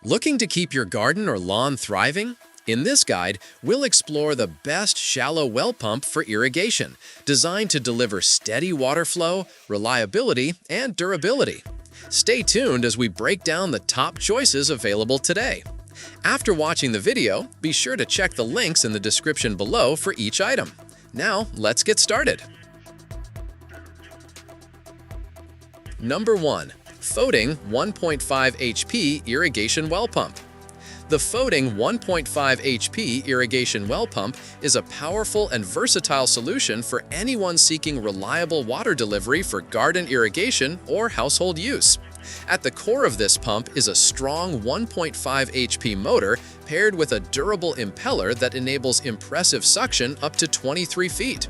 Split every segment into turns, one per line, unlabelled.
Looking to keep your garden or lawn thriving? In this guide, we'll explore the best shallow well pump for irrigation, designed to deliver steady water flow, reliability, and durability. Stay tuned as we break down the top choices available today. After watching the video, be sure to check the links in the description below for each item. Now, let's get started. Number 1. FOTING 1.5 HP Irrigation Well Pump. The FOTING 1.5 HP irrigation well pump is a powerful and versatile solution for anyone seeking reliable water delivery for garden irrigation or household use. At the core of this pump is a strong 1.5 HP motor paired with a durable impeller that enables impressive suction up to 23 feet.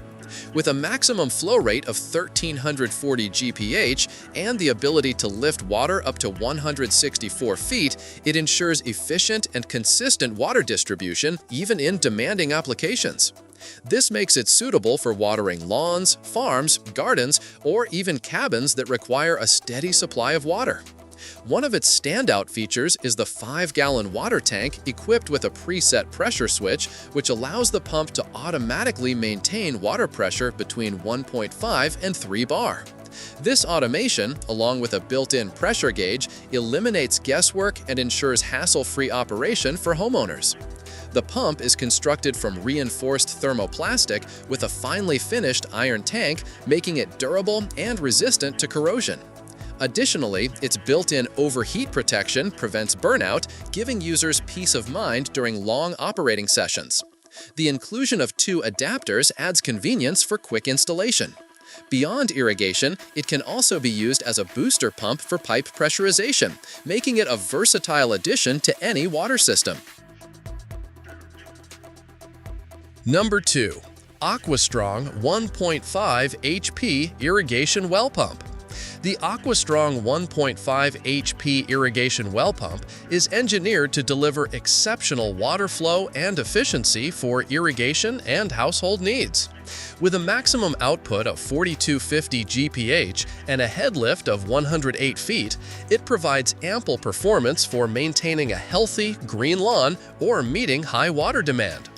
With a maximum flow rate of 1,340 GPH and the ability to lift water up to 164 feet, it ensures efficient and consistent water distribution even in demanding applications. This makes it suitable for watering lawns, farms, gardens, or even cabins that require a steady supply of water. One of its standout features is the 5-gallon water tank equipped with a preset pressure switch, which allows the pump to automatically maintain water pressure between 1.5 and 3 bar. This automation, along with a built-in pressure gauge, eliminates guesswork and ensures hassle-free operation for homeowners. The pump is constructed from reinforced thermoplastic with a finely finished iron tank, making it durable and resistant to corrosion. Additionally, its built-in overheat protection prevents burnout, giving users peace of mind during long operating sessions. The inclusion of 2 adapters adds convenience for quick installation. Beyond irrigation, it can also be used as a booster pump for pipe pressurization, making it a versatile addition to any water system. Number 2. AQUASTRONG 1.5 HP Irrigation Well Pump. The AQUASTRONG 1.5 HP irrigation well pump is engineered to deliver exceptional water flow and efficiency for irrigation and household needs. With a maximum output of 4,250 GPH and a head lift of 108 feet, it provides ample performance for maintaining a healthy, green lawn or meeting high water demand.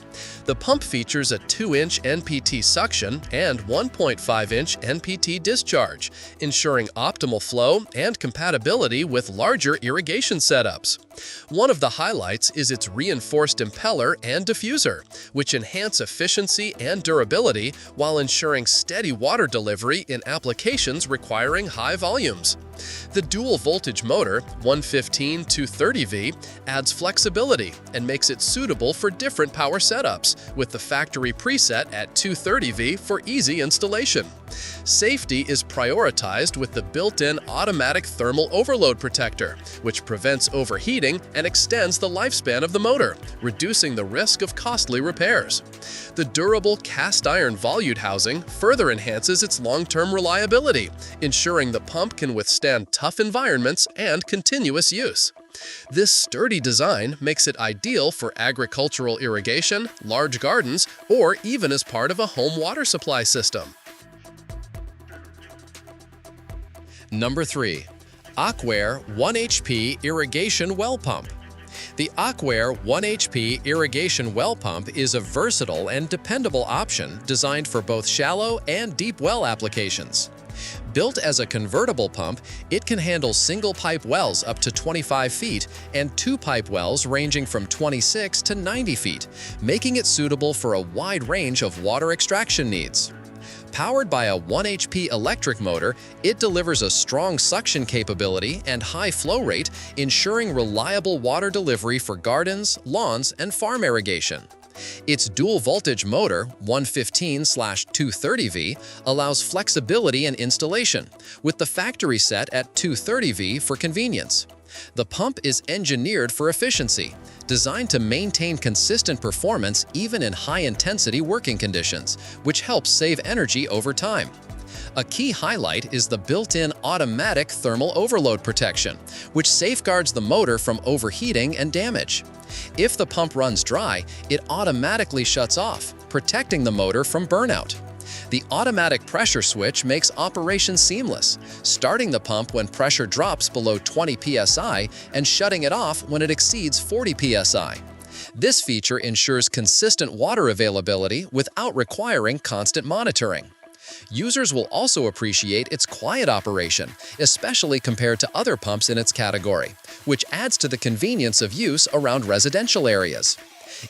The pump features a 2-inch NPT suction and 1.5-inch NPT discharge, ensuring optimal flow and compatibility with larger irrigation setups. One of the highlights is its reinforced impeller and diffuser, which enhance efficiency and durability while ensuring steady water delivery in applications requiring high volumes. The dual-voltage motor, 115-230V, adds flexibility and makes it suitable for different power setups, with the factory preset at 230V for easy installation. Safety is prioritized with the built-in automatic thermal overload protector, which prevents overheating and extends the lifespan of the motor, reducing the risk of costly repairs. The durable cast-iron volute housing further enhances its long-term reliability, ensuring the pump can withstand tough environments and continuous use. This sturdy design makes it ideal for agricultural irrigation, large gardens, or even as part of a home water supply system. Number 3. Acquaer 1 HP Irrigation Well Pump. The Acquaer 1 HP irrigation well pump is a versatile and dependable option designed for both shallow and deep well applications. Built as a convertible pump, it can handle single-pipe wells up to 25 feet and 2-pipe wells ranging from 26 to 90 feet, making it suitable for a wide range of water extraction needs. Powered by a 1 HP electric motor, it delivers a strong suction capability and high flow rate, ensuring reliable water delivery for gardens, lawns, and farm irrigation. Its dual-voltage motor, 115/230V, allows flexibility in installation, with the factory set at 230V for convenience. The pump is engineered for efficiency, designed to maintain consistent performance even in high-intensity working conditions, which helps save energy over time. A key highlight is the built-in automatic thermal overload protection, which safeguards the motor from overheating and damage. If the pump runs dry, it automatically shuts off, protecting the motor from burnout. The automatic pressure switch makes operation seamless, starting the pump when pressure drops below 20 psi and shutting it off when it exceeds 40 psi. This feature ensures consistent water availability without requiring constant monitoring. Users will also appreciate its quiet operation, especially compared to other pumps in its category, which adds to the convenience of use around residential areas.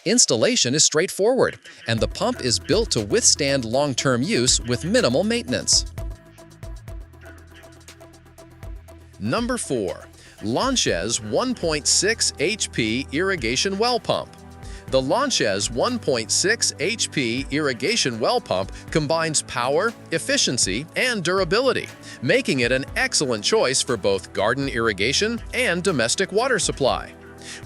Installation is straightforward, and the pump is built to withstand long-term use with minimal maintenance. Number 4. LANCHEZ 1.6 HP Irrigation Well Pump. The LANCHEZ 1.6 HP irrigation well pump combines power, efficiency, and durability, making it an excellent choice for both garden irrigation and domestic water supply.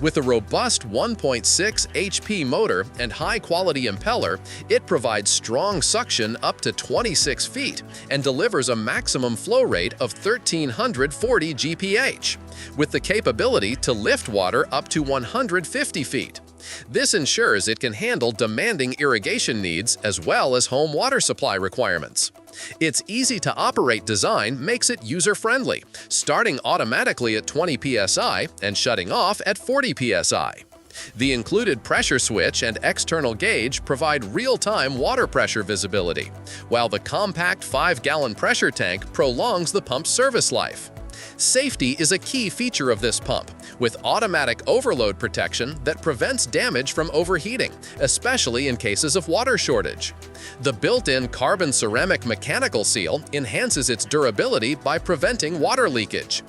With a robust 1.6 HP motor and high-quality impeller, it provides strong suction up to 26 feet and delivers a maximum flow rate of 1,340 GPH, with the capability to lift water up to 150 feet. This ensures it can handle demanding irrigation needs as well as home water supply requirements. Its easy-to-operate design makes it user-friendly, starting automatically at 20 psi and shutting off at 40 psi. The included pressure switch and external gauge provide real-time water pressure visibility, while the compact 5-gallon pressure tank prolongs the pump's service life. Safety is a key feature of this pump, with automatic overload protection that prevents damage from overheating, especially in cases of water shortage. The built-in carbon ceramic mechanical seal enhances its durability by preventing water leakage.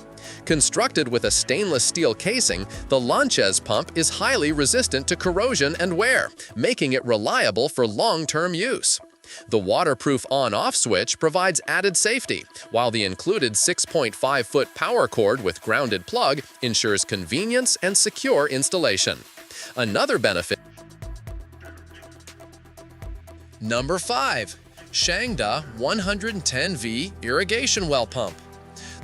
Constructed with a stainless steel casing, the LANCHEZ pump is highly resistant to corrosion and wear, making it reliable for long-term use. The waterproof on-off switch provides added safety, while the included 6.5-foot power cord with grounded plug ensures convenience and secure installation. Another benefit. Number 5. SHANGDA 110V Irrigation Well Pump.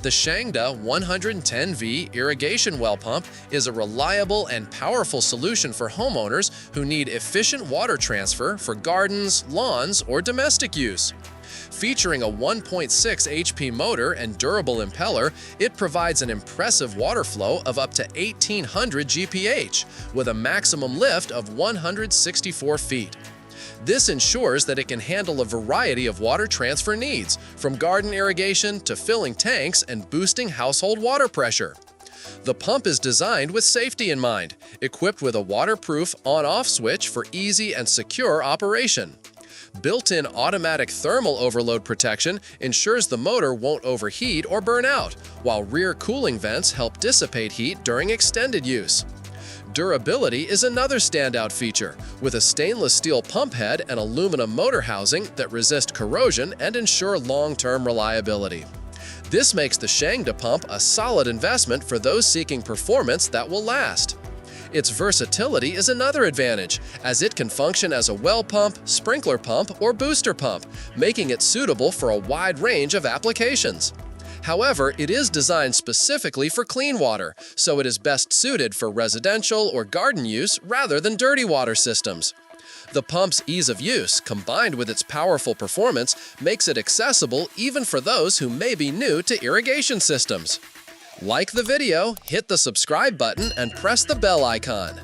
The SHANGDA 110V irrigation well pump is a reliable and powerful solution for homeowners who need efficient water transfer for gardens, lawns, or domestic use. Featuring a 1.6 HP motor and durable impeller, it provides an impressive water flow of up to 1,800 GPH with a maximum lift of 164 feet. This ensures that it can handle a variety of water transfer needs, from garden irrigation to filling tanks and boosting household water pressure. The pump is designed with safety in mind, equipped with a waterproof on-off switch for easy and secure operation. Built-in automatic thermal overload protection ensures the motor won't overheat or burn out, while rear cooling vents help dissipate heat during extended use. Durability is another standout feature, with a stainless steel pump head and aluminum motor housing that resist corrosion and ensure long-term reliability. This makes the SHANGDA pump a solid investment for those seeking performance that will last. Its versatility is another advantage, as it can function as a well pump, sprinkler pump, or booster pump, making it suitable for a wide range of applications. However, it is designed specifically for clean water, so it is best suited for residential or garden use rather than dirty water systems. The pump's ease of use, combined with its powerful performance, makes it accessible even for those who may be new to irrigation systems. Like the video, hit the subscribe button, and press the bell icon.